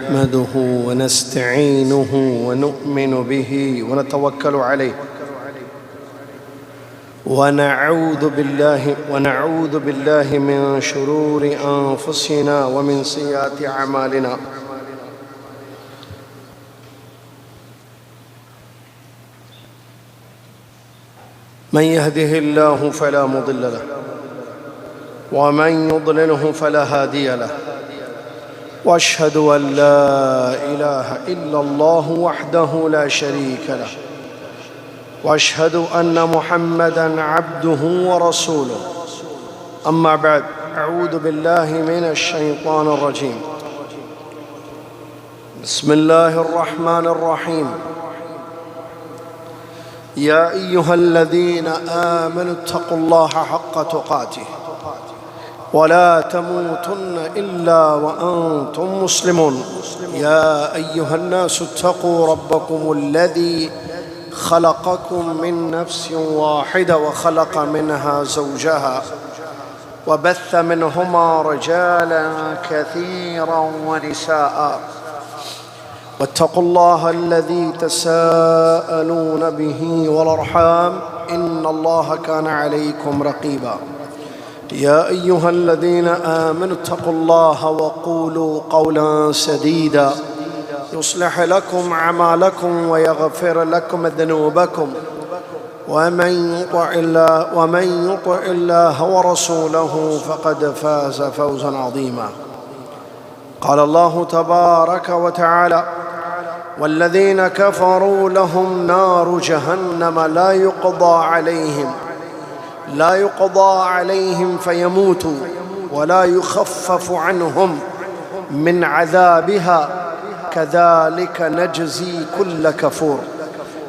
نحمده ونستعينه ونؤمن به ونتوكل عليه ونعوذ بالله من شرور أنفسنا ومن سيئات أعمالنا من يهده الله فلا مضل له ومن يضلله فلا هادي له واشهد ان لا اله الا الله وحده لا شريك له واشهد ان محمدا عبده ورسوله اما بعد اعوذ بالله من الشيطان الرجيم بسم الله الرحمن الرحيم يا ايها الذين امنوا اتقوا الله حق تقاته ولا تموتن إلا وأنتم مسلمون يا أيها الناس اتقوا ربكم الذي خلقكم من نفس واحدة وخلق منها زوجها وبث منهما رجالا كثيرا ونساء واتقوا الله الذي تساءلون به والأرحام إن الله كان عليكم رقيبا يا أيها الذين آمنوا اتقوا الله وقولوا قولا سديدا يصلح لكم أعمالكم ويغفر لكم ذنوبكم ومن يطع الله ورسوله فقد فاز فوزا عظيما قال الله تبارك وتعالى والذين كفروا لهم نار جهنم لا يقضى عليهم فيموتوا ولا يخفف عنهم من عذابها كذلك نجزي كل كفور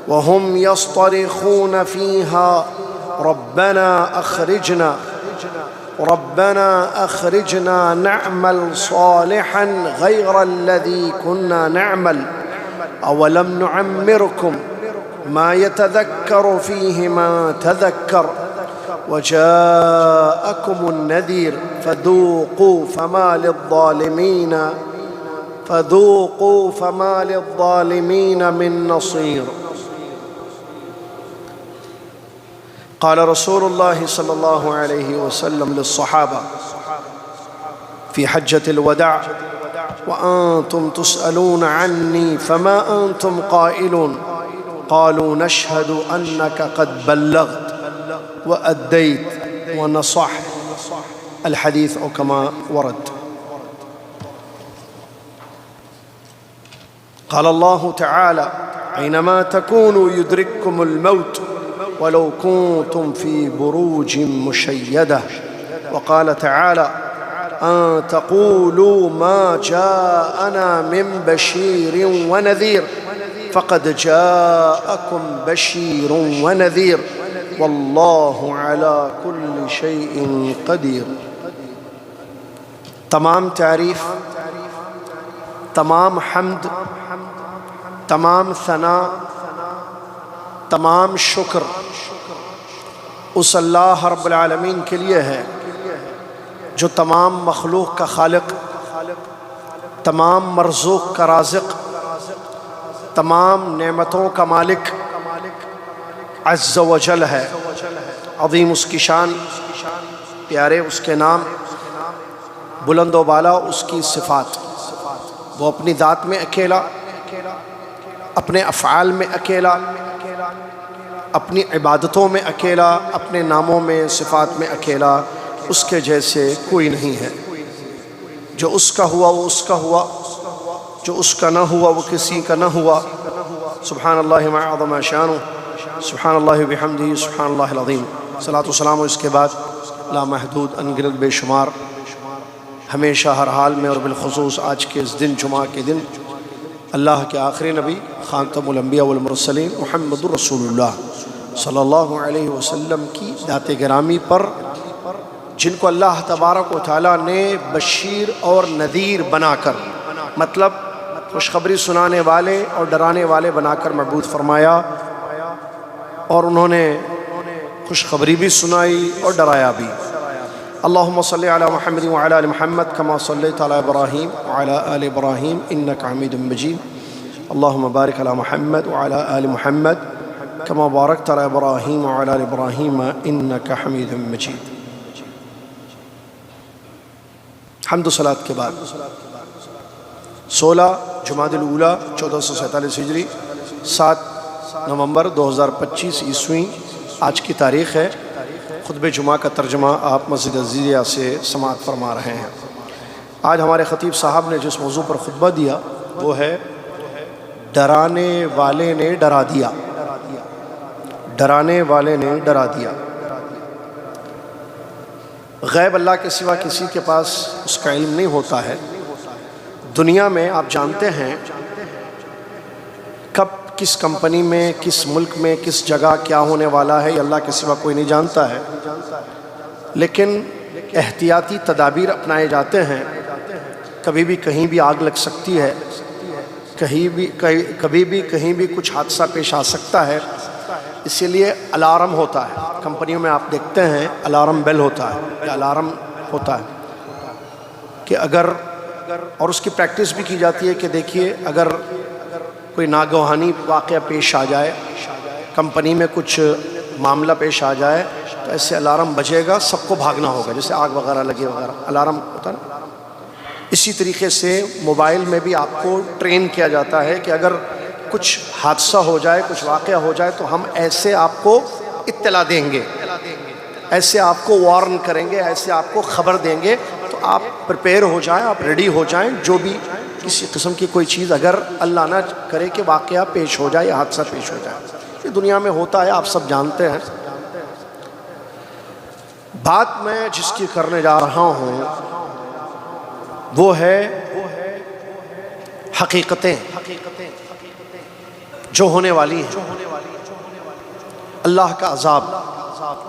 وهم يصطرخون فيها ربنا أخرجنا نعمل صالحا غير الذي كنا نعمل أولم نعمركم ما يتذكر فيه من تذكر وجاءكم النذير فذوقوا فما للظالمين من نصير قال رسول الله صلى الله عليه وسلم للصحابة في حجة الوداع وأنتم تسألون عني فما أنتم قائلون قالوا نشهد أنك قد بلغت وأديت ونصحت الحديث أو كما ورد قال الله تعالى أينما تكونوا يدرككم الموت ولو كنتم في بروج مشيدة وقال تعالى أن تقولوا ما جاءنا من بشير ونذير فقد جاءكم بشير ونذير واللہ علی کل شیء قدیر تمام تعریف، تمام حمد، تمام ثنا، تمام شکر اس اللہ رب العالمین کے لیے ہے جو تمام مخلوق کا خالق، تمام مرزوق کا رازق، تمام نعمتوں کا مالک عز و جل ہے۔ عظیم اس کی شان، پیارے اس کے نام، بلند و بالا اس کی صفات۔ وہ اپنی ذات میں اکیلا، اپنے افعال میں اکیلا، اپنی عبادتوں میں اکیلا، اپنے ناموں میں، صفات میں اکیلا، اس کے جیسے کوئی نہیں ہے۔ جو اس کا ہوا وہ اس کا ہوا، جو اس کا نہ ہوا وہ کسی کا نہ ہوا۔ سبحان اللہ ما اعظم شانہ، سبحان اللہ بحمدہ، سبحان اللہ العظیم۔ صلاۃ و سلام اس کے بعد لامحدود انگنت بے شمار، ہمیشہ ہر حال میں اور بالخصوص آج کے اس دن، جمعہ کے دن، اللہ کے آخری نبی خاتم الانبیاء والمرسلین محمد رسول اللہ صلی اللہ علیہ وسلم کی ذات گرامی پر، جن کو اللہ تبارک و تعالیٰ نے بشیر اور نذیر بنا کر، مطلب خوشخبری سنانے والے اور ڈرانے والے بنا کر مبعوث فرمایا، اور انہوں نے خوشخبری بھی سنائی اور ڈرایا بھی۔ اللهم صل على محمد وعلى آل محمد كما صليت على إبراهيم وعلى آل إبراهيم إنك حميد مجيد. اللهم بارك على محمد وعلى آل محمد كما باركت على إبراهيم وعلى آل إبراهيم إنك حميد مجيد. حمد و صلاۃ کے بعد 16 جمادی الاولیٰ 1447 ہجری 7 نومبر 2025 عیسوی آج کی تاریخ ہے. خطبہ جمعہ کا ترجمہ آپ مسجد عزیزیہ سے سماعت فرما رہے ہیں. آج ہمارے خطیب صاحب نے جس موضوع پر خطبہ دیا وہ ہے ڈرانے والے نے ڈرا دیا. ڈرانے والے نے ڈرا دیا. غیب اللہ کے سوا کسی کے پاس اس کا علم نہیں ہوتا ہے. دنیا میں آپ جانتے ہیں کب کس کمپنی میں کس ملک میں کس جگہ کیا ہونے والا ہے یہ اللہ کے سوا کوئی نہیں جانتا ہے. لیکن احتیاطی تدابیر اپنائے جاتے ہیں. کبھی بھی کہیں بھی آگ لگ سکتی ہے, کبھی بھی کہیں بھی کچھ حادثہ پیش آ سکتا ہے. اسی لیے الارم ہوتا ہے. کمپنیوں میں آپ دیکھتے ہیں الارم بیل ہوتا ہے یا الارم ہوتا ہے کہ اگر, اور اس کی پریکٹس بھی کی جاتی ہے کہ دیکھیے اگر کوئی ناگہانی واقعہ پیش آ جائے, کمپنی میں کچھ معاملہ پیش آ جائے تو ایسے الارم بجے گا, سب کو بھاگنا ہوگا. جیسے آگ وغیرہ لگے وغیرہ الارم ہوتا ہے نا. اسی طریقے سے موبائل میں بھی آپ کو ٹرین کیا جاتا ہے کہ اگر کچھ حادثہ ہو جائے, کچھ واقعہ ہو جائے تو ہم ایسے آپ کو اطلاع دیں گے, ایسے آپ کو وارن کریں گے, ایسے آپ کو خبر دیں گے. تو آپ پریپیئر ہو جائیں, آپ ریڈی ہو جائیں. جو بھی کسی قسم کی کوئی چیز اگر اللہ نہ کرے کہ واقعہ پیش ہو جائے یا حادثہ پیش ہو جائے, یہ دنیا میں ہوتا ہے, آپ سب جانتے ہیں. بات میں جس کی کرنے جا رہا ہوں وہ ہے حقیقتیں جو ہونے والی ہیں. اللہ کا عذاب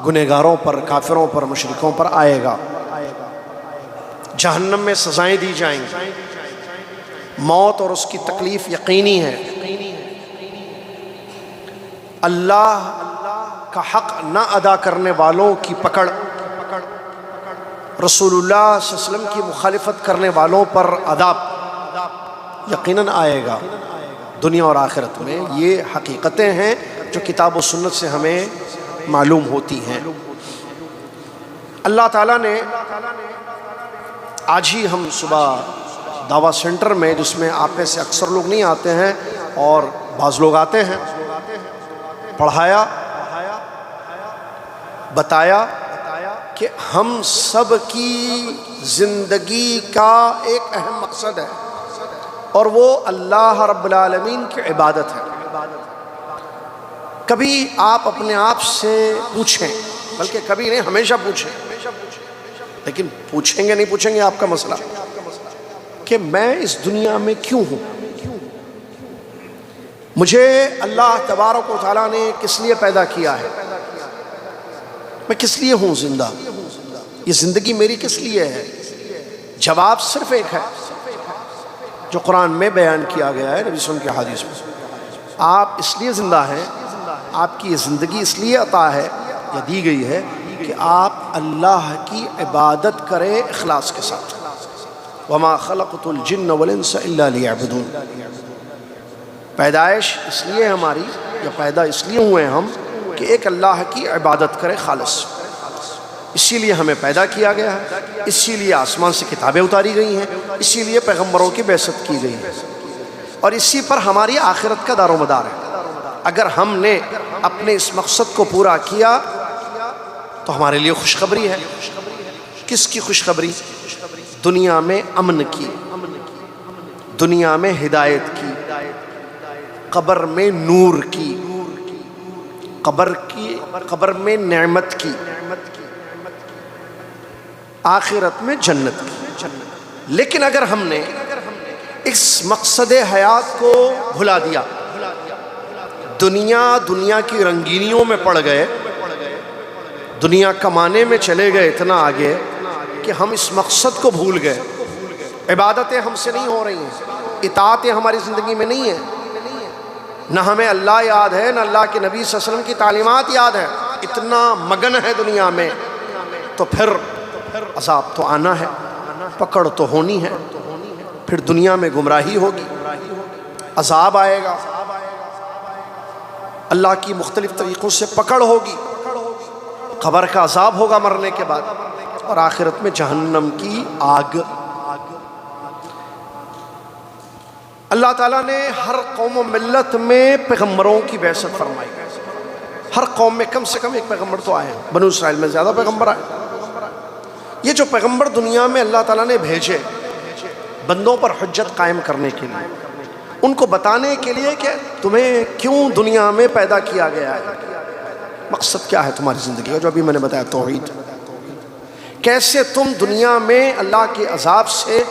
گنہگاروں پر, کافروں پر, مشرکوں پر آئے گا. جہنم میں سزائیں دی جائیں گی. موت اور اس کی تکلیف یقینی ہے. اللہ کا حق نہ ادا کرنے والوں کی پکڑ, رسول اللہ صلی اللہ علیہ وسلم کی مخالفت کرنے والوں پر عذاب یقیناً آئے گا دنیا اور آخرت میں. یہ حقیقتیں ہیں جو کتاب و سنت سے ہمیں معلوم ہوتی ہیں. اللہ تعالیٰ نے آج ہی ہم صبح دعویٰ سینٹر میں, جس میں آپ میں سے اکثر لوگ نہیں آتے ہیں اور بعض لوگ آتے ہیں, پڑھایا, بتایا کہ ہم سب کی زندگی کا ایک اہم مقصد ہے اور وہ اللہ رب العالمین کی عبادت ہے. کبھی آپ اپنے آپ سے پوچھیں, بلکہ کبھی نہیں ہمیشہ پوچھیں, لیکن پوچھیں گے نہیں پوچھیں گے آپ کا مسئلہ, کہ میں اس دنیا میں کیوں ہوں, مجھے اللہ تبارک و تعالیٰ نے کس لیے پیدا کیا ہے, میں کس لیے ہوں زندہ, یہ زندگی میری کس لیے ہے. جواب صرف ایک ہے جو قرآن میں بیان کیا گیا ہے, نبی صلی اللہ علیہ وسلم کی حدیث میں. آپ اس لیے زندہ ہیں, آپ کی یہ زندگی اس لیے عطا ہے یا دی گئی ہے کہ آپ اللہ کی عبادت کریں اخلاص کے ساتھ. وما خلقت الجن والانس الا لیعبدون. پیدائش اس لیے ہماری, یا پیدا اس لیے ہوئے ہم کہ ایک اللہ کی عبادت کریں خالص. اسی لیے ہمیں پیدا کیا گیا ہے, اسی لیے آسمان سے کتابیں اتاری گئی ہیں, اسی لیے پیغمبروں کی بعثت کی گئی ہے, اور اسی پر ہماری آخرت کا دار و مدار ہے. اگر ہم نے اپنے اس مقصد کو پورا کیا تو ہمارے لیے خوشخبری ہے. کس کی خوشخبری؟ دنیا میں امن کی, دنیا میں ہدایت کی, قبر میں نور کی, قبر میں نعمت کی, آخرت میں جنت کی. لیکن اگر ہم نے اس مقصد حیات کو بھلا دیا, دنیا کی رنگینیوں میں پڑ گئے, دنیا کمانے میں چلے گئے اتنا آگے کہ ہم اس مقصد کو بھول گئے. عبادتیں ہم سے نہیں ہو رہی ہیں, اطاعتیں ہماری زندگی میں نہیں ہیں, نہ ہمیں اللہ یاد ہے, نہ اللہ کے نبی صلی اللہ علیہ وسلم کی تعلیمات یاد ہے. اتنا مگن ہے دنیا میں, تو پھر عذاب تو آنا ہے، پکڑ تو ہونی ہے، پھر دنیا میں گمراہی ہوگی، عذاب آئے گا، اللہ کی مختلف طریقوں سے پکڑ ہوگی، قبر کا عذاب ہوگا مرنے کے بعد، اور آخرت میں جہنم کی آگ۔ اللہ تعالیٰ نے ہر قوم و ملت میں پیغمبروں کی بعثت فرمائی، ہر قوم میں کم سے کم ایک پیغمبر تو آئے ہیں، بنو اسرائیل میں زیادہ پیغمبر آئے۔ یہ جو پیغمبر دنیا میں اللہ تعالیٰ نے بھیجے بندوں پر حجت قائم کرنے کے لیے، ان کو بتانے کے لیے کہ تمہیں کیوں دنیا میں پیدا کیا گیا ہے، مقصد کیا ہے تمہاری زندگی کا، جو ابھی میں نے بتایا توحید، کیسے تم دنیا میں اللہ کے عذاب سے،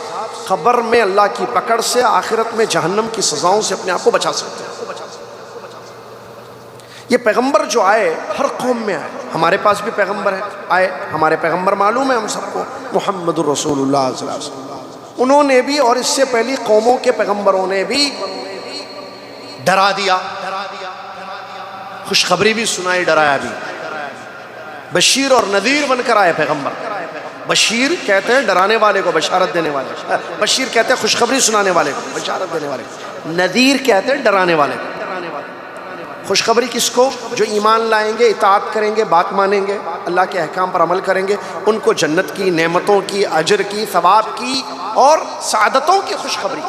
قبر میں اللہ کی پکڑ سے، آخرت میں جہنم کی سزاؤں سے اپنے آپ کو بچا سکتے ہیں۔ یہ پیغمبر جو آئے ہر قوم میں آئے، ہمارے پاس بھی پیغمبر آئے، ہمارے پیغمبر معلوم ہے ہم سب کو، محمد الرسول اللہ صلی اللہ علیہ وسلم، انہوں نے بھی اور اس سے پہلی قوموں کے پیغمبروں نے بھی ڈرا دیا، خوشخبری بھی سنائی، ڈرایا بھی، بشیر اور نذیر بن کر آئے پیغمبر۔ بشیر کہتے ہیں ڈرانے والے کو، بشارت دینے والے، بشیر کہتے ہیں خوشخبری سنانے والے کو، بشارت دینے والے کو، نذیر کہتے ہیں ڈرانے والے کو۔ خوشخبری کس کو؟ جو ایمان لائیں گے، اطاعت کریں گے، بات مانیں گے، اللہ کے احکام پر عمل کریں گے، ان کو جنت کی، نعمتوں کی، اجر کی، ثواب کی اور سعادتوں کی خوشخبری۔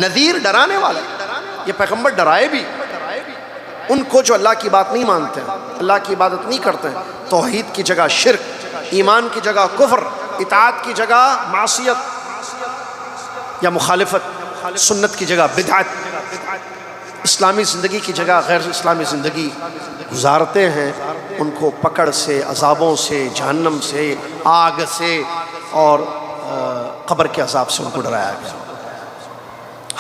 نذیر ڈرانے والے، یہ پیغمبر ڈرائے بھی ان کو جو اللہ کی بات نہیں مانتے ہیں، اللہ کی عبادت نہیں کرتے ہیں، توحید کی جگہ شرک، ایمان کی جگہ کفر، اطاعت کی جگہ معصیت یا مخالفت، سنت کی جگہ بدعت، اسلامی زندگی کی جگہ غیر اسلامی زندگی گزارتے ہیں، ان کو پکڑ سے، عذابوں سے، جہنم سے، آگ سے اور قبر کے عذاب سے ان کو ڈرایا گیا۔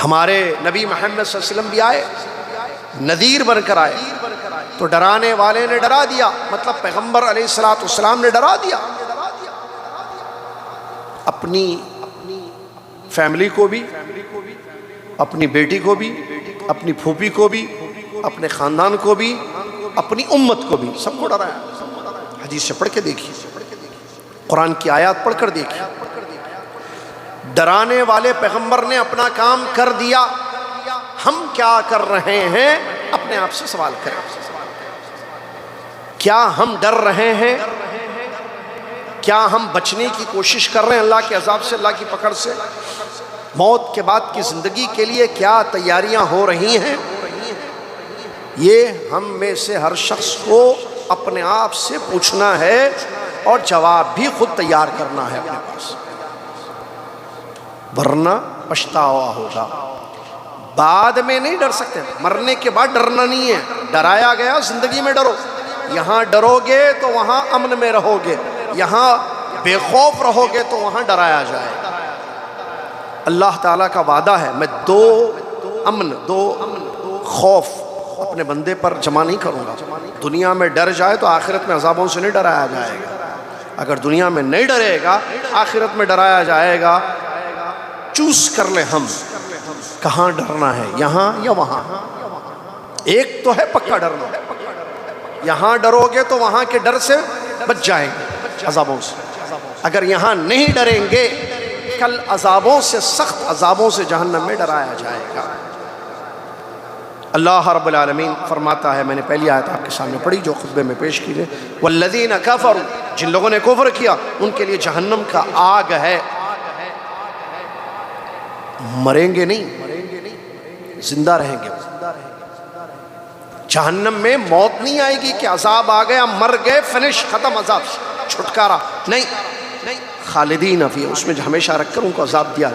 ہمارے نبی محمد صلی اللہ علیہ وسلم بھی آئے، نذیر بن کر آئے، تو ڈرانے والے نے ڈرا دیا، مطلب پیغمبر علیہ السلام نے ڈرا دیا، اپنی فیملی کو بھی، اپنی بیٹی کو بھی، اپنی پھوپھی کو بھی، اپنے خاندان کو بھی، اپنی امت کو بھی، سب کو ڈرایا۔ حدیث سے پڑھ کے دیکھیے، قرآن کی آیات پڑھ کر دیکھیے، ڈرانے والے پیغمبر نے اپنا کام کر دیا، ہم کیا کر رہے ہیں اپنے آپ سے سوال کریں۔ کیا ہم ڈر رہے ہیں؟ کیا ہم بچنے کی کوشش کر رہے ہیں اللہ کے عذاب سے، اللہ کی پکڑ سے؟ موت کے بعد کی زندگی کے لیے کیا تیاریاں ہو رہی ہیں؟ یہ ہم میں سے ہر شخص کو اپنے آپ سے پوچھنا ہے اور جواب بھی خود تیار کرنا ہے اپنے پاس، ورنہ پچھتاوا ہوگا۔ بعد میں نہیں ڈر سکتے، مرنے کے بعد ڈرنا نہیں ہے، ڈرایا گیا زندگی میں ڈرو، یہاں ڈرو گے تو وہاں امن میں رہو گے، یہاں بے خوف رہو گے تو وہاں ڈرایا جائے گا۔ اللہ تعالیٰ کا وعدہ ہے، میں دو امن خوف اپنے بندے پر جمع نہیں کروں گا۔ دنیا میں ڈر جائے تو آخرت میں عذابوں سے نہیں ڈرایا جائے گا، اگر دنیا میں نہیں ڈرے گا آخرت میں ڈرایا جائے گا۔ چوز کر لیں ہم کہاں ڈرنا ہے، یہاں یا وہاں۔ ایک تو ہے پکا ڈرنا، یہاں ڈرو گے تو وہاں کے ڈر سے بچ جائیں گے، عذابوں سے۔ اگر یہاں نہیں ڈریں گے کل عذابوں سے، سخت عذابوں سے جہنم میں ڈرایا جائے گا۔ اللہ رب العالمین فرماتا ہے، میں نے پہلی آیت آپ کے سامنے پڑھی جو خطبے میں پیش کی ہے، والذین کفروا، جن لوگوں نے کفر کیا ان کے لیے جہنم کا آگ ہے۔ مریں گے نہیں، زندہ رہیں گے۔ جہنم میں موت نہیں آئے گی کہ عذاب آ گیا، مر گئے، فنش، ختم، عذاب چھٹکارا نہیں، خالدین فی، اس میں ہمیشہ رکھ کر ان کو عذاب دیا۔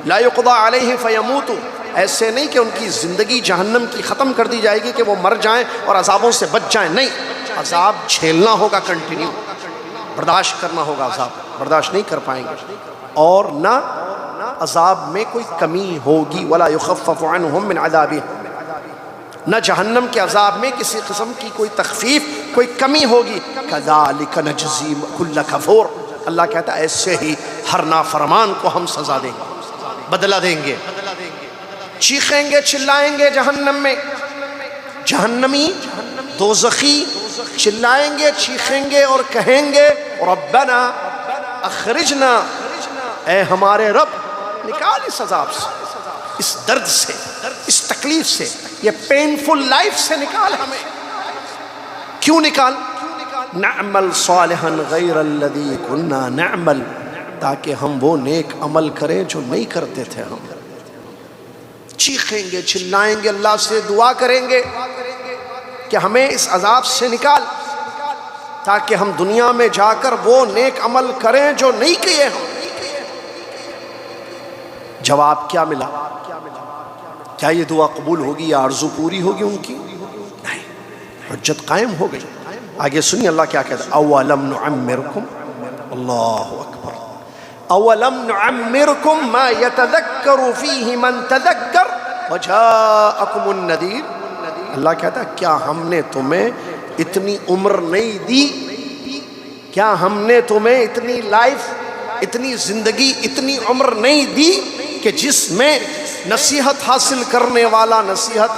لا یقضی علیہم فیموتوا، ایسے نہیں کہ ان کی زندگی جہنم کی ختم کر دی جائے گی کہ وہ مر جائیں اور عذابوں سے بچ جائیں، نہیں، عذاب جھیلنا ہوگا، کنٹینیو برداشت کرنا ہوگا، عذاب برداشت نہیں کر پائیں گے، اور نہ عذاب میں کوئی کمی ہوگی، ولا یخفف عنہم من عذابہ، نہ جہنم کے عذاب میں کسی قسم کی کوئی تخفیف، کوئی کمی ہوگی۔ کذالک نجزی کل کفور، اللہ کہتا ہے ایسے ہی ہر نافرمان کو ہم سزا دیں گے، بدلہ دیں گے۔ چیخیں گے، چلائیں گے جہنم میں، جہنمی دوزخی چلائیں گے، چیخیں گے اور کہیں گے ربنا اخرجنا، اے ہمارے رب نکال اس عذاب سے، اس درد سے، اس تکلیف سے، یہ پینفل لائف سے نکال ہمیں۔ کیوں نکال؟ نعمل صالحا غیر الذی کنا نعمل، تاکہ ہم وہ نیک عمل کریں جو نہیں کرتے تھے ہم۔ چیخیں گے، چلائیں گے، اللہ سے دعا کریں گے کہ ہمیں اس عذاب سے نکال، تاکہ ہم دنیا میں جا کر وہ نیک عمل کریں جو نہیں کیے ہم۔ جواب کیا ملا؟ کیا یہ دعا قبول ہوگی یا عرض پوری ہوگی ان کی؟ نہیں، حجت قائم ہو گئی۔ آگے سنیے اللہ کیا کہتا ہے، اولم نعمرکم، اللہ اکبر، اولم نعمرکم ما یتذکر فیہ من تذکر وجاءکم النذیر۔ اللہ کہتا ہے کیا ہم نے تمہیں اتنی عمر نہیں دی، کیا ہم نے تمہیں اتنی لائف، اتنی زندگی، اتنی عمر نہیں دی کہ جس میں نصیحت حاصل کرنے والا نصیحت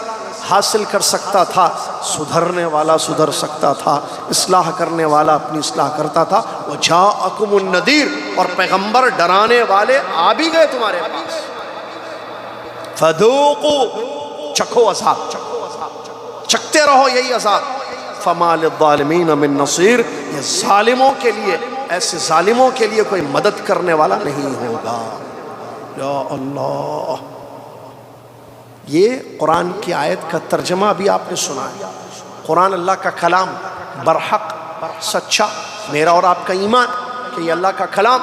حاصل کر سکتا تھا، سدھرنے والا سدھر سکتا تھا، اصلاح کرنے والا اپنی اصلاح کرتا تھا، وجاءکم النذیر، اور پیغمبر ڈرانے والے آ بھی گئے تمہارے پاس۔ فذوقوا، چکھو عذاب، چکھتے رہو یہی عذاب۔ فما للظالمین من نصیر، یہ ظالموں کے لیے، ایسے ظالموں کے لیے کوئی مدد کرنے والا نہیں ہوگا۔ یا اللہ، یہ قرآن کی آیت کا ترجمہ بھی آپ نے سنا ہے۔ قرآن اللہ کا کلام، برحق، سچا، میرا اور آپ کا ایمان کہ یہ اللہ کا کلام،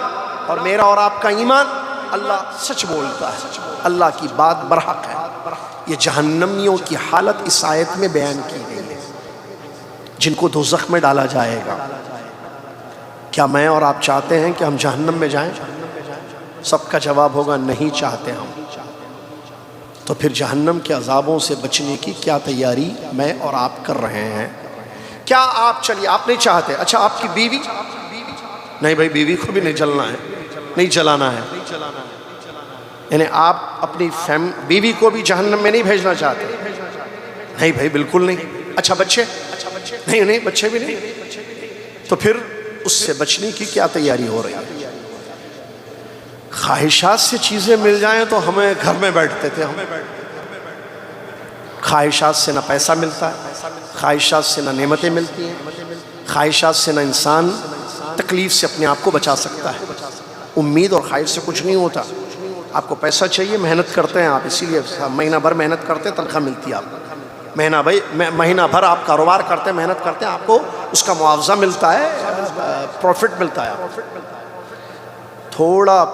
اور میرا اور آپ کا ایمان اللہ سچ بولتا ہے، اللہ کی بات برحق ہے۔ یہ جہنمیوں کی حالت اس آیت میں بیان کی گئی ہے، جن کو دوزخ میں ڈالا جائے گا۔ کیا میں اور آپ چاہتے ہیں کہ ہم جہنم میں جائیں؟ سب کا جواب ہوگا نہیں چاہتے ہم۔ تو پھر جہنم کے عذابوں سے بچنے کی کیا تیاری میں اور آپ کر رہے ہیں؟ کیا آپ، چلیے آپ نہیں چاہتے، اچھا آپ کی بیوی، نہیں بھائی بیوی کو بھی نہیں جلنا ہے، نہیں جلانا ہے، یعنی آپ اپنی بیوی کو بھی جہنم میں نہیں بھیجنا چاہتے؟ نہیں بھائی بالکل نہیں۔ اچھا بچے، نہیں نہیں بچے بھی نہیں۔ تو پھر اس سے بچنے کی کیا تیاری ہو رہی ہے؟ خواہشات سے چیزیں مل جائیں تو ہمیں گھر میں بیٹھتے تھے ہم، خواہشات سے نہ پیسہ ملتا ہے، خواہشات سے نہ نعمتیں ملتی ہیں، خواہشات سے نہ انسان تکلیف سے اپنے آپ کو بچا سکتا ہے۔ امید اور خواہش سے کچھ نہیں ہوتا۔ آپ کو پیسہ چاہیے، محنت کرتے ہیں آپ، اسی لیے مہینہ بھر محنت کرتے ہیں، تنخواہ ملتی ہے آپ کو۔ مہینہ بھر آپ کاروبار کرتے ہیں، محنت کرتے ہیں، آپ کو اس کا معاوضہ ملتا ہے، پروفٹ ملتا ہے۔ تھوڑا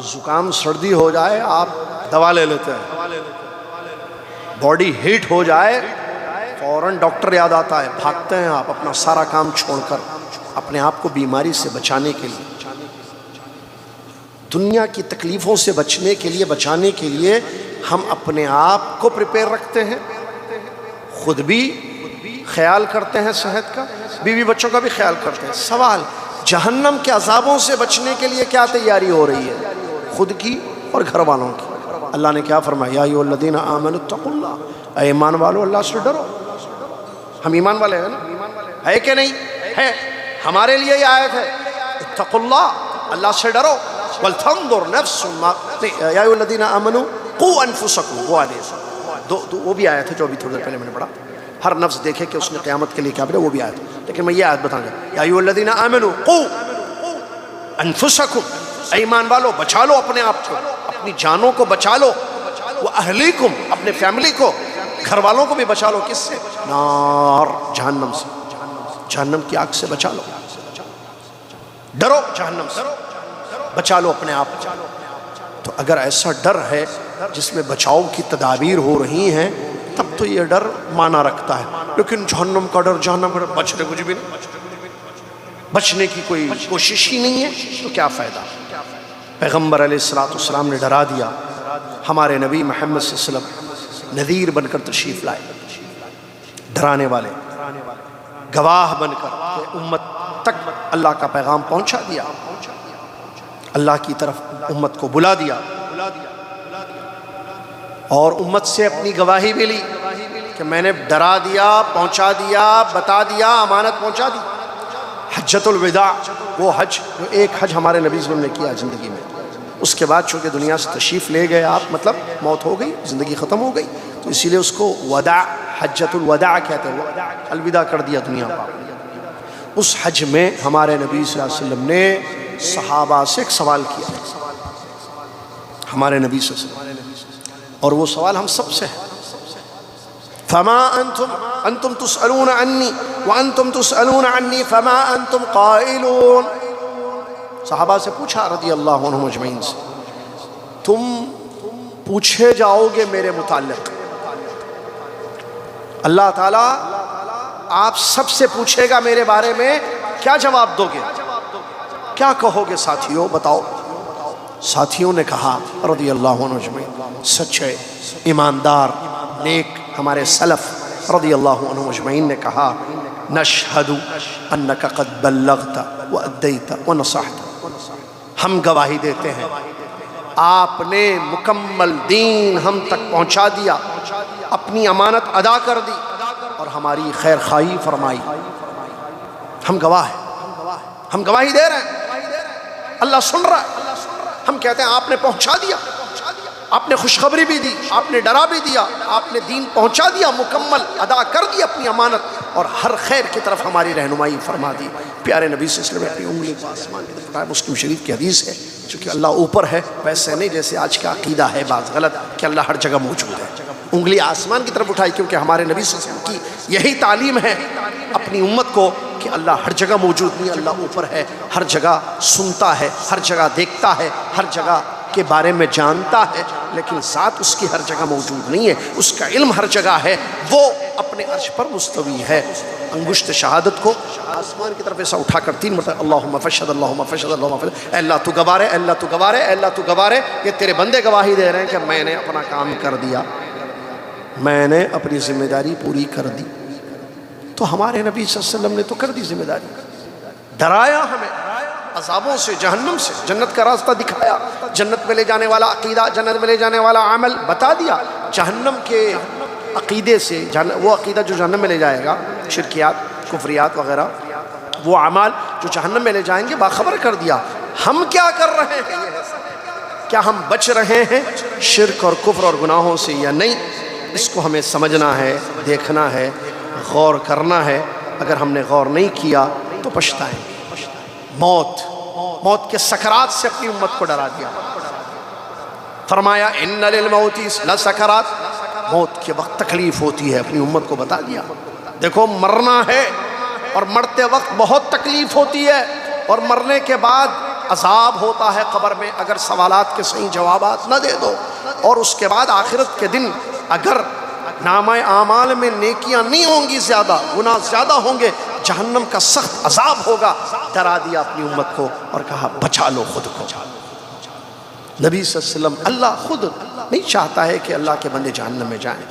زکام سردی ہو جائے آپ دوا لے لیتے ہیں، باڈی ہیٹ ہو جائے فوراً ڈاکٹر یاد آتا ہے، بھاگتے ہیں آپ اپنا سارا کام چھوڑ کر اپنے آپ کو بیماری سے بچانے کے لیے، دنیا کی تکلیفوں سے بچنے کے لیے، بچانے کے لیے ہم اپنے آپ کو پریپیئر رکھتے ہیں، خود بھی خیال کرتے ہیں صحت کا، بیوی بچوں کا بھی خیال کرتے ہیں۔ سوال، جہنم کے عذابوں سے بچنے کے لیے کیا تیاری ہو رہی ہے؟ خود کی اور گھر والوں کی۔ اللہ نے کیا فرمایا؟ یا ایھا الذین آمنوا اتقوا اللہ، اے ایمان والو اللہ سے ڈرو۔ ہم ایمان والے ہیں نا؟ ہے کہ نہیں ہے؟ ہمارے لیے یہ آیت ہے، اتقوا اللہ، اللہ سے ڈرو، ولتنظر نفس ما، یا ایھا الذین آمنوا قوا انفسکم، وہ بھی آیت ہے جو ابھی تھوڑی دیر پہلے میں نے پڑھا، ہر نفس دیکھے کہ اس نے قیامت کے لیے کیا بنا، وہ بھی آیت ہے، لیکن میں یہ آیت بتاؤں گا، یا ایھا الذین آمنوا قوا انفسکم، ایمان والو بچا لو اپنے آپ کو، اپنی جانوں کو بچا لو، واہلیکم، اپنے فیملی کو، گھر والوں کو بھی بچا لو، کس سے؟ نار، جہنم سے، جہنم کی آگ سے بچا لو، ڈرو جہنم سے، بچا لو اپنے آپ کو۔ تو اگر ایسا ڈر ہے جس میں بچاؤ کی تدابیر ہو رہی ہیں، تب تو یہ ڈر معنی رکھتا ہے، لیکن جہنم کا ڈر، جہنم کا ڈر، بچنے کچھ بھی نہیں، بچنے کی کوئی کوشش ہی نہیں ہے، تو کیا فائدہ؟ پیغمبر علیہ السلام نے ڈرا دیا، ہمارے نبی محمد صلی اللہ علیہ وسلم نذیر بن کر تشریف لائے، ڈرانے والے، گواہ بن کر امت تک اللہ کا پیغام پہنچا دیا، اللہ کی طرف امت کو بلا دیا، اور امت سے اپنی گواہی بھی لی کہ میں نے ڈرا دیا، پہنچا دیا، بتا دیا، امانت پہنچا دی۔ حجۃ الوداع، وہ حج جو ایک حج ہمارے نبی صلی اللہ علیہ وسلم نے کیا زندگی میں، اس کے بعد چونکہ دنیا سے تشریف لے گئے آپ، مطلب موت ہو گئی، زندگی ختم ہو گئی، تو اسی لیے اس کو وداع، حجۃ الوداع کہتے ہیں، الوداع کر دیا دنیا کا۔ اس حج میں ہمارے نبی صلی اللہ علیہ وسلم نے صحابہ سے ایک سوال کیا، ہمارے نبی صلی اللہ علیہ وسلم، اور وہ سوال ہم سب سے ہے۔ فما انتم تسألون عنی وانتم تسألون عنی فما انتم قائلون۔ صحابہ سے پوچھا رضی اللہ عنہم اجمعین سے، تم پوچھے جاؤ گے میرے متعلق، اللہ تعالیٰ آپ سب سے پوچھے گا میرے بارے میں، کیا جواب دو گے، کیا کہو گے ساتھیوں، بتاؤ۔ ساتھیوں نے کہا رضی اللہ عنہ اجمعین، سچے ایماندار نیک ہمارے سلف رضی اللہ عنہ اجمعین نے کہا، نشہد انک قد بلغت وادیت ونصحت، ہم گواہی دیتے ہیں آپ نے مکمل دین ہم تک پہنچا دیا، اپنی امانت ادا کر دی اور ہماری خیر خواہی فرمائی۔ ہم گواہ ہیں، ہم گواہی دے رہے ہیں، اللہ سن رہا ہے۔ ہم کہتے ہیں آپ نے پہنچا دیا، آپ نے خوشخبری بھی دی، آپ نے ڈرا بھی دیا، آپ نے دین پہنچا دیا، مکمل ادا کر دی اپنی امانت، اور ہر خیر کی طرف ہماری رہنمائی فرما دی۔ پیارے نبی صلی اللہ علیہ وسلم نے اپنی انگلی کو آسمان کی طرف اٹھایا، مسلم شریف کی حدیث ہے، چونکہ اللہ اوپر ہے ویسے نہیں جیسے آج کا عقیدہ ہے بعض غلط کہ اللہ ہر جگہ موجود ہے۔ انگلی آسمان کی طرف اٹھائی کیونکہ ہمارے نبی صلی اللہ علیہ وسلم کی یہی تعلیم ہے اپنی امت کو کہ اللہ ہر جگہ موجود نہیں، اللہ اوپر ہے، ہر جگہ سنتا ہے، ہر جگہ دیکھتا ہے، ہر جگہ کے بارے میں جانتا ہے، لیکن ذات اس کی ہر جگہ موجود نہیں ہے، اس کا علم ہر جگہ ہے، وہ اپنے عرش پر مستوی ہے۔ انگشت شہادت کو آسمان کی طرف ایسا اٹھا کر 3 مرتبہ اللہم فشہد اللہم فشہد اللہم فشہد، اے اللہ تو گواہ ہے، اے اللہ تو گواہ ہے، اے اللہ تو گواہ ہے، یہ تیرے بندے گواہی دے رہے ہیں کہ میں نے اپنا کام کر دیا، میں نے اپنی ذمہ داری پوری کر دی۔ تو ہمارے نبی صلی اللہ علیہ وسلم نے تو کر دی ذمہ داری، ڈرایا ہمیں عذابوں سے، جہنم سے، جنت کا راستہ دکھایا، جنت میں لے جانے والا عقیدہ، جنت میں لے جانے والا عمل بتا دیا، جہنم کے عقیدے سے، وہ عقیدہ جو جہنم میں لے جائے گا، شرکیات، کفریات وغیرہ، وہ اعمال جو جہنم میں لے جائیں گے باخبر کر دیا۔ ہم کیا کر رہے ہیں، کیا ہم بچ رہے ہیں شرک اور کفر اور گناہوں سے یا نہیں، اس کو ہمیں سمجھنا ہے، دیکھنا ہے، غور کرنا ہے۔ اگر ہم نے غور نہیں کیا تو پچھتائیں گے۔ موت کے سکرات سے اپنی امت کو ڈرا دیا، فرمایا ان للموت لسکرات، موت کے وقت تکلیف ہوتی ہے، اپنی امت کو بتا دیا، دیکھو مرنا ہے اور مرتے وقت بہت تکلیف ہوتی ہے، اور مرنے کے بعد عذاب ہوتا ہے قبر میں اگر سوالات کے صحیح جوابات نہ دے دو، اور اس کے بعد آخرت کے دن اگر نامہ اعمال میں نیکیاں نہیں ہوں گی، زیادہ گناہ زیادہ ہوں گے، جہنم کا سخت عذاب ہوگا۔ ڈرا دیا اپنی امت کو اور کہا بچا لو خود کو۔ نبی صلی اللہ علیہ وسلم، اللہ خود نہیں چاہتا ہے کہ اللہ کے بندے جہنم میں جائیں،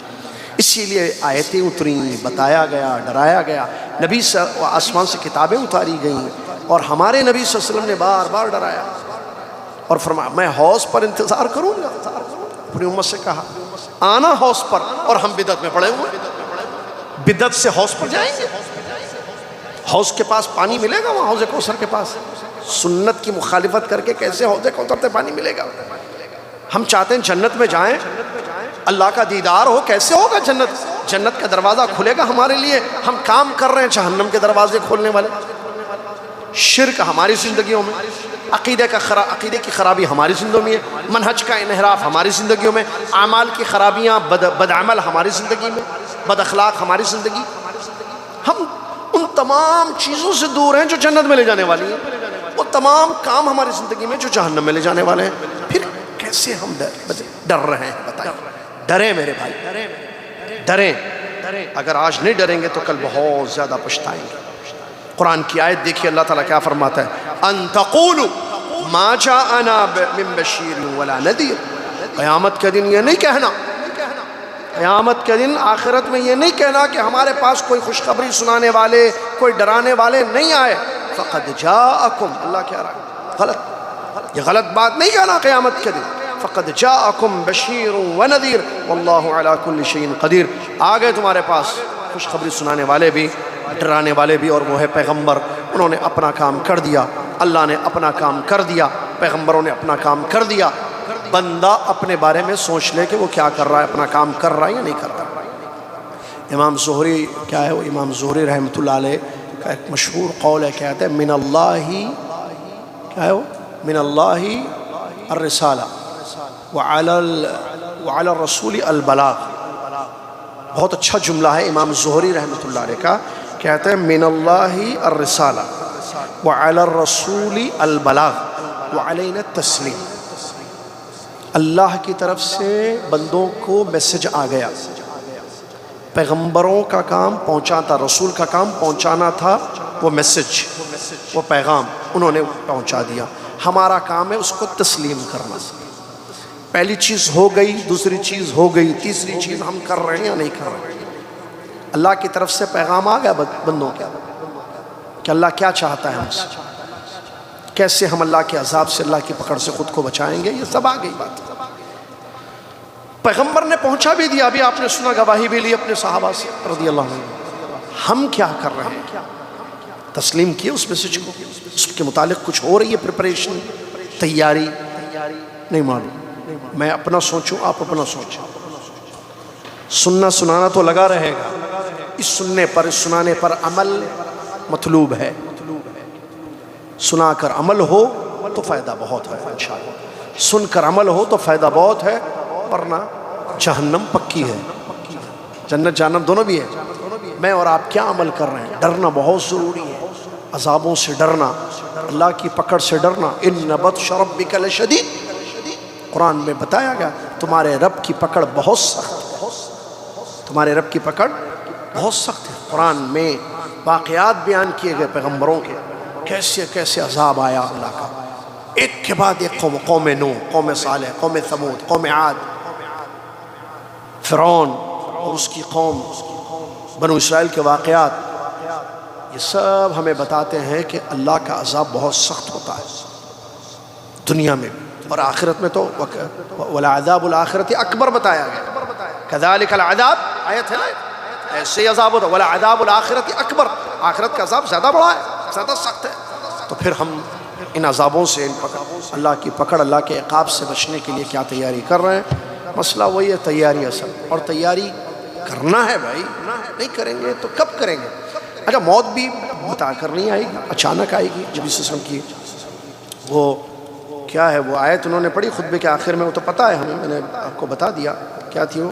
اسی لیے آیتیں اتریں، بتایا گیا، ڈرایا گیا، نبی آسمان سے کتابیں اتاری گئیں، اور ہمارے نبی صلی اللہ علیہ وسلم نے بار بار ڈرایا اور فرمایا میں حوض پر انتظار کروں گا۔ اپنی امت سے کہا آنا حوض پر، اور ہم بدعت میں پڑے ہوئے، بدعت سے حوض پر جائیں گے، حوض کے پاس پانی ملے گا، وہاں حوض کوثر کے پاس سنت کی مخالفت کر کے کیسے حوض کوثر سے پانی ملے گا؟ ہم چاہتے ہیں جنت میں جائیں، اللہ کا دیدار ہو، کیسے ہوگا جنت کا دروازہ کھلے گا ہمارے لیے؟ ہم کام کر رہے ہیں جہنم کے دروازے کھولنے والے۔ شرک ہماری زندگیوں میں، عقیدے کی خرابی ہماری زندگیوں میں، منہج کا انحراف ہماری زندگیوں میں، اعمال کی خرابیاں، بدعمل ہماری زندگی میں، بد اخلاق ہماری زندگی، ہم ان تمام چیزوں سے دور ہیں جو جنت میں لے جانے والی ہیں، وہ تمام کام ہماری زندگی میں جو جہنم میں لے جانے والے ہیں۔ پھر کیسے ہم ڈر رہے ہیں؟ بتائیں، ڈریں میرے بھائی، ڈریں۔ اگر آج نہیں ڈریں گے تو کل بہت زیادہ پچھتائیں گے۔ قرآن کی آیت دیکھیے، اللہ تعالیٰ کیا فرماتا ہے، ان تقولوا ما جاءنا من بشیر ولا نذیر۔ قیامت کے دن یہ نہیں کہنا، قیامت کے دن آخرت میں یہ نہیں کہنا کہ ہمارے پاس کوئی خوشخبری سنانے والے، کوئی ڈرانے والے نہیں آئے۔ فقد جاءکم، اللہ کہہ رہا ہے غلط، یہ غلط بات نہیں کہنا قیامت کے دن۔ فقد جاءکم بشیر ونذیر واللہ علی کل شیء قدیر۔ آ گئے تمہارے پاس خوشخبری سنانے والے بھی، ڈرانے والے بھی، اور وہ ہے پیغمبر۔ انہوں نے اپنا کام کر دیا، اللہ نے اپنا کام کر دیا، پیغمبروں نے اپنا کام کر دیا۔ بندہ اپنے بارے میں سوچ لے کہ وہ کیا کر رہا ہے، اپنا کام کر رہا ہے یا نہیں کر رہا۔ امام زہری کیا ہے، وہ امام زہری رحمۃ اللہ علیہ کا ایک مشہور قول ہے، کہتے ہیں من اللہ، کیا ہے وہ، من اللہ الرسالہ وعلی الرسول البلاغ۔ بہت اچھا جملہ ہے امام زہری رحمۃ اللہ علیہ کا، کہتے ہیں من اللہ الرسالہ وعلی الرسول البلاغ وعلینا التسلیم۔ اللہ کی طرف سے بندوں کو میسج آ گیا، پیغمبروں کا کام پہنچانا تھا، رسول کا کام پہنچانا تھا، وہ میسج، وہ پیغام انہوں نے پہنچا دیا۔ ہمارا کام ہے اس کو تسلیم کرنا۔ پہلی چیز ہو گئی، دوسری چیز ہو گئی، تیسری چیز ہم کر رہے ہیں یا نہیں کر رہے ہیں۔ اللہ کی طرف سے پیغام آ گیا بندوں کے کہ اللہ کیا چاہتا ہے ہم سے، کیسے ہم اللہ کے عذاب سے، اللہ کی پکڑ سے خود کو بچائیں گے، یہ سب آ گئی بات۔ پیغمبر نے پہنچا بھی دیا، ابھی آپ نے سنا، گواہی بھی لی اپنے صحابہ سے رضی اللہ عنہ۔ ہم کیا کر رہے ہیں؟ تسلیم کیے اس میسج کو؟ اس کے متعلق کچھ ہو رہی ہے پریپریشن، تیاری؟ نہیں معلوم۔ میں اپنا سوچوں، آپ اپنا سوچیں۔ سننا سنانا تو لگا رہے گا، اس سننے پر، اس سنانے پر عمل مطلوب ہے۔ سنا کر عمل ہو تو فائدہ بہت ہے انشاءاللہ، سن کر عمل ہو تو فائدہ بہت ہے، ورنہ جہنم پکی ہے، جنت جہنم دونوں بھی ہے۔ میں اور آپ کیا عمل کر رہے ہیں؟ ڈرنا بہت ضروری ہے، عذابوں سے ڈرنا، اللہ کی پکڑ سے ڈرنا۔ ان بطش ربک لشدید، قرآن میں بتایا گیا تمہارے رب کی پکڑ بہت سخت ہے، تمہارے رب کی پکڑ بہت سخت ہے۔ قرآن میں واقعات بیان کیے گئے پیغمبروں کے، کیسے کیسے عذاب آیا اللہ کا، ایک کے بعد ایک قوم، قوم نوح، قوم صالح، قوم ثمود، قوم عاد، فرعون اور اس کی قوم، بنو اسرائیل کے واقعات، یہ سب ہمیں بتاتے ہیں کہ اللہ کا عذاب بہت سخت ہوتا ہے دنیا میں اور آخرت میں تو وَلَعَذَابُ الْآخِرَةِ اکبر بتایا گیا۔ كَذَلِكَ الْعَذَابُ، آیت ہے نا، ایسے ہی عذاب ہوتا ہے۔ وَلَعَذَابُ الْآخِرَةِ اکبر، آخرت کا عذاب زیادہ بڑا ہے، زیادہ سخت ہے۔ تو پھر ہم ان عذابوں سے، اللہ کی پکڑ، اللہ کے عقاب سے بچنے کے لیے کیا تیاری کر رہے ہیں؟ مسئلہ وہی ہے، تیاری اصل، اور تیاری کرنا ہے بھائی، نہیں کریں گے تو کب کریں گے؟ اچھا موت بھی بتا کر نہیں آئے گی، اچانک آئے گی۔ نبی صلی اللہ علیہ وسلم کی وہ کیا ہے، وہ آیت انہوں نے پڑھی خطبے کے آخر میں، وہ تو پتہ ہے ہمیں، میں نے آپ کو بتا دیا کیا تھی وہ،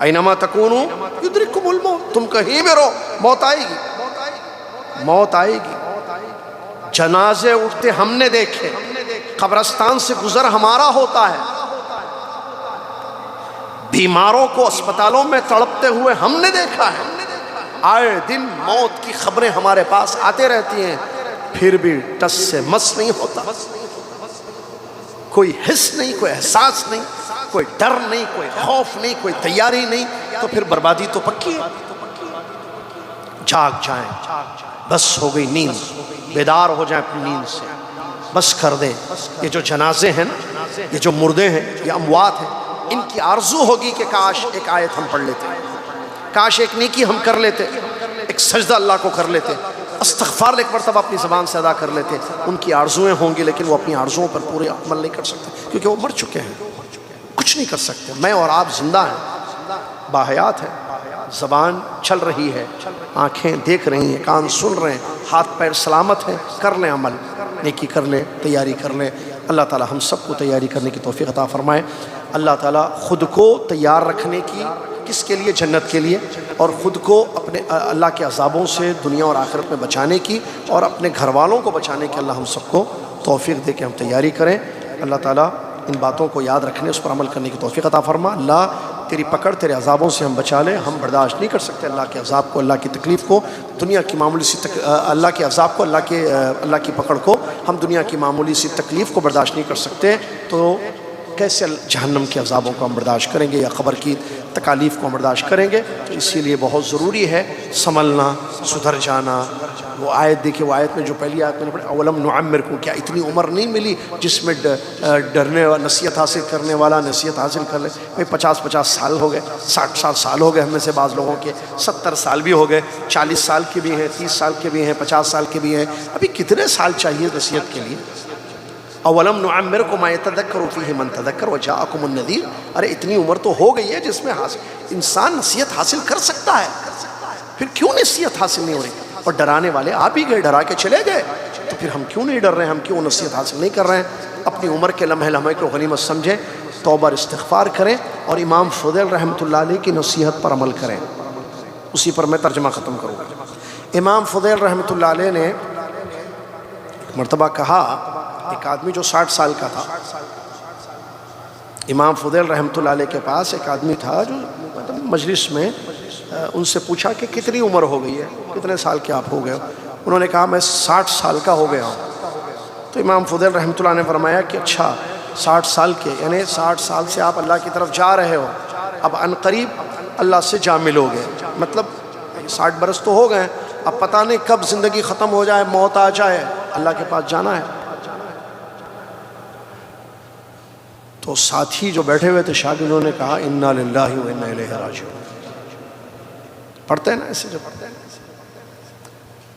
اینما تکونوا یدرککم الموت، تم کہیں بھی رہو موت آئے گی، موت آئے گی۔ جنازے اٹھتے ہم نے دیکھے، قبرستان سے گزر ہمارا ہوتا ہے، بیماروں کو اسپتالوں میں تڑپتے ہوئے ہم نے دیکھا ہے، آئے دن موت کی خبریں ہمارے پاس آتے رہتی ہیں، پھر بھی ٹس سے مس نہیں ہوتا، کوئی حس نہیں، کوئی احساس نہیں، کوئی ڈر نہیں، کوئی خوف نہیں، کوئی تیاری نہیں، تو پھر بربادی تو پکی ہے۔ جاگ جائیں، بس ہو گئی نیند، بیدار ہو جائیں اپنی نیند سے، بس کر دیں۔ یہ جو جنازے ہیں نا، یہ جو مردے ہیں، یہ اموات ہیں، ان کی آرزو ہوگی کہ کاش ایک آیت ہم پڑھ لیتے، کاش ایک نیکی ہم کر لیتے، ایک سجدہ اللہ کو کر لیتے، استغفار ایک مرتبہ اپنی زبان سے ادا کر لیتے۔ ان کی آرزویں ہوں گی، لیکن وہ اپنی آرزوؤں پر پورے عمل نہیں کر سکتے، کیونکہ وہ مر چکے ہیں، کچھ نہیں کر سکتے۔ میں اور آپ زندہ ہیں، باحیات ہیں، زبان چل رہی ہے، آنکھیں دیکھ رہی ہیں، کان سن رہے ہیں، ہاتھ پیر سلامت ہیں، کر لیں عمل، نیکی کر لیں، تیاری کر لیں۔ اللہ تعالی ہم سب کو تیاری کرنے کی توفیق عطا فرمائے۔ اللہ تعالی خود کو تیار رکھنے کی، کس کے لیے؟ جنت کے لیے، اور خود کو اپنے اللہ کے عذابوں سے دنیا اور آخرت میں بچانے کی، اور اپنے گھر والوں کو بچانے کی اللہ ہم سب کو توفیق دے کے ہم تیاری کریں۔ اللہ تعالیٰ ان باتوں کو یاد رکھنے، اس پر عمل کرنے کی توفیق عطا فرما۔ اللہ تیری پکڑ، تیرے عذابوں سے ہم بچا لے، ہم برداشت نہیں کر سکتے اللہ کے عذاب کو، اللہ کی تکلیف کو، دنیا کی معمولی سی اللہ کے عذاب کو، اللہ کی پکڑ کو، ہم دنیا کی معمولی سی تکلیف کو برداشت نہیں کر سکتے، تو کیسے جہنم کے عذابوں کو ہم برداشت کریں گے، یا قبر کی تکالیف کو برداشت کریں گے. تو اسی لیے بہت ضروری ہے سنبھلنا، سدھر جانا. وہ آیت دیکھیں، وہ آیت میں جو پہلی آیت میں نے پڑھی اولم نعمرکم، کیا اتنی عمر نہیں ملی جس میں ڈرنے والا، نصیحت حاصل کرنے والا نصیحت حاصل کر لے. بھائی 50 سال ہو گئے، 60 سال ہو گئے، ہم میں سے بعض لوگوں کے 70 سال بھی ہو گئے، 40 سال کے بھی ہیں، 30 سال کے بھی ہیں، 50 سال کے بھی ہیں. ابھی کتنے سال چاہیے نصیحت کے لیے؟ اولم نعمرکم ما یتذکر فیہ من تذکر وجاءکم النذیر. ارے اتنی عمر تو ہو گئی ہے جس میں انسان نصیحت حاصل کر سکتا ہے، پھر کیوں نصیحت حاصل نہیں ہو رہی؟ اور ڈرانے والے آپ ہی گئے، ڈرا کے چلے گئے، تو پھر ہم کیوں نہیں ڈر رہے ہیں؟ ہم کیوں نصیحت حاصل نہیں کر رہے ہیں؟ اپنی عمر کے لمحے لمحے کو غنیمت سمجھیں، توبہ اور استغفار کریں، اور امام فضیل رحمۃ اللہ علیہ کی نصیحت پر عمل کریں. اسی پر میں ترجمہ ختم کروں گا. امام فضیل رحمۃ اللہ علیہ نے ایک مرتبہ کہا، ایک آدمی جو 60 سال کا تھا، امام فضیل رحمۃ اللہ علیہ کے پاس ایک آدمی تھا جو مجلس میں ان سے پوچھا کہ کتنی عمر ہو گئی ہے، کتنے سال کے آپ ہو گئے ہو؟ انہوں نے کہا میں 60 سال کا ہو گیا ہوں. تو امام فضیل رحمۃ اللہ نے فرمایا کہ اچھا 60 سال کے، یعنی 60 سال سے آپ اللہ کی طرف جا رہے ہو، اب عنقریب اللہ سے جا ملو گے. مطلب 60 برس تو ہو گئے، اب پتہ نہیں کب زندگی ختم ہو جائے، موت آ جائے، اللہ کے پاس جانا ہے. تو ساتھی جو بیٹھے ہوئے تھے شاگردوں نے کہا انا للہ و انا الیہ راجعون. پڑھتے ہیں نا ایسے جو پڑھتے ہیں.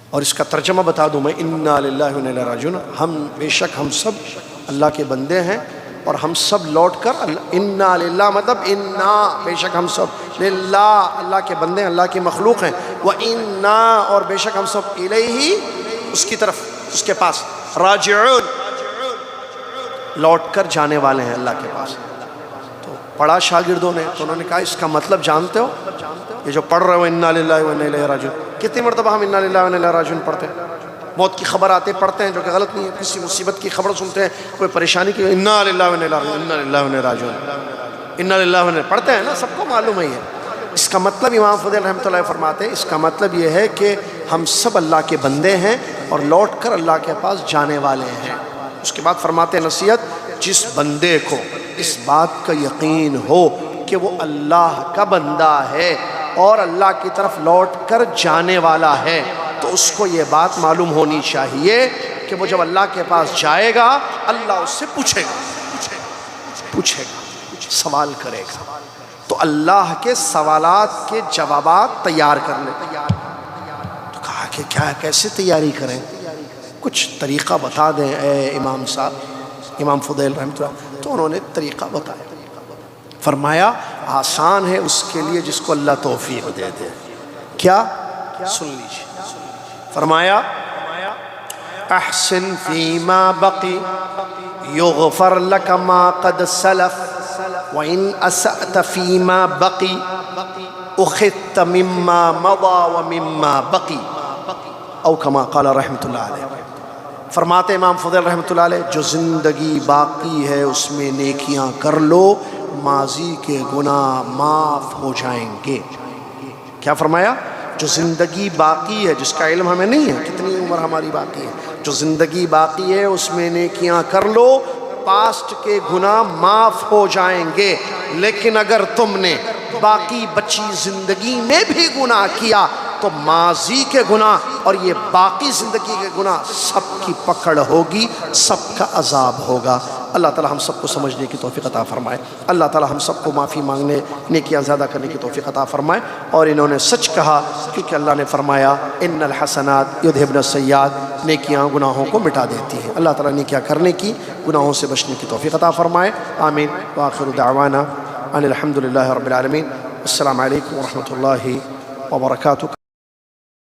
اور اس کا ترجمہ بتا دوں میں، انا للہ و انا الیہ راجعون، ہم بے شک ہم سب اللہ کے بندے ہیں اور ہم سب لوٹ کر انا للہ مطلب انا بے شک ہم سب للہ اللہ کے بندے ہیں، اللہ کی مخلوق ہیں، و انا اور بے شک ہم سب الیہ اس کی طرف، اس کے پاس، راجعون لوٹ کر جانے والے ہیں اللہ کے پاس. تو پڑھا شاگردوں نے، تو انہوں نے کہا اس کا مطلب جانتے ہو؟ یہ جو پڑھ رہے ہو انا للہ و انا الیہ راجعون، کتنی مرتبہ ہم انا للہ و انا الیہ راجعون پڑھتے ہیں؟ موت کی خبر آتے پڑھتے ہیں، جو کہ غلط نہیں ہے. کسی مصیبت کی خبر سنتے ہیں، کوئی پریشانی کی، انا للہ و انا الیہ راجعون، انا للہ و انا راجعون، انا للہ و انا پڑھتے ہیں نا، سب کو معلوم ہے. یہ اس کا مطلب امام فضیل رحمۃ اللہ فرماتے ہیں، اس کا مطلب یہ ہے کہ ہم سب اللہ کے بندے ہیں اور لوٹ کر اللہ کے پاس جانے والے ہیں. اس کے بعد فرماتے ہیں نصیحت، جس بندے کو اس بات کا یقین ہو کہ وہ اللہ کا بندہ ہے اور اللہ کی طرف لوٹ کر جانے والا ہے، تو اس کو یہ بات معلوم ہونی چاہیے کہ وہ جب اللہ کے پاس جائے گا اللہ اس سے پوچھے گا، سوال کرے گا. تو اللہ کے سوالات کے جوابات تیار کر لیں. تو کہا کہ کیا کیسے تیاری کریں؟ کچھ طریقہ بتا دیں اے امام صاحب، امام فضیل رحمۃ اللہ. تو انہوں نے طریقہ بتایا، فرمایا آسان ہے اس کے لیے جس کو اللہ توفیق دے دے. کیا؟ سن لیجیے. فرمایا احسن فیما بقی یغفر لک ما قد سلف وان اسأت فیما بقی اخذت مما مضى ومما بقی، او کما قال رحمۃ اللہ علیہ. فرماتے امام فضیل رحمۃ اللہ علیہ، جو زندگی باقی ہے اس میں نیکیاں کر لو، ماضی کے گناہ معاف ہو جائیں گے. کیا فرمایا؟ جو زندگی باقی ہے، جس کا علم ہمیں نہیں ہے کتنی عمر ہماری باقی ہے، جو زندگی باقی ہے اس میں نیکیاں کر لو، پاسٹ کے گناہ معاف ہو جائیں گے. لیکن اگر تم نے باقی بچی زندگی میں بھی گناہ کیا تو ماضی کے گناہ اور یہ باقی زندگی کے گناہ سب کی پکڑ ہوگی، سب کا عذاب ہوگا. اللہ تعالی ہم سب کو سمجھنے کی توفیق عطا فرمائے. اللہ تعالی ہم سب کو معافی مانگنے، نیکیاں زیادہ کرنے کی توفیق عطا فرمائے. اور انہوں نے سچ کہا کیونکہ اللہ نے فرمایا ان الحسنات یذھبن السیئات، نیکیاں گناہوں کو مٹا دیتی ہیں. اللہ تعالی نیکیاں کرنے کی، گناہوں سے بچنے کی توفیق عطا فرمائے. آمین. وآخر دعوانا ان الحمد للہ رب العالمین. السلام علیکم ورحمۃ اللہ وبرکاتہ.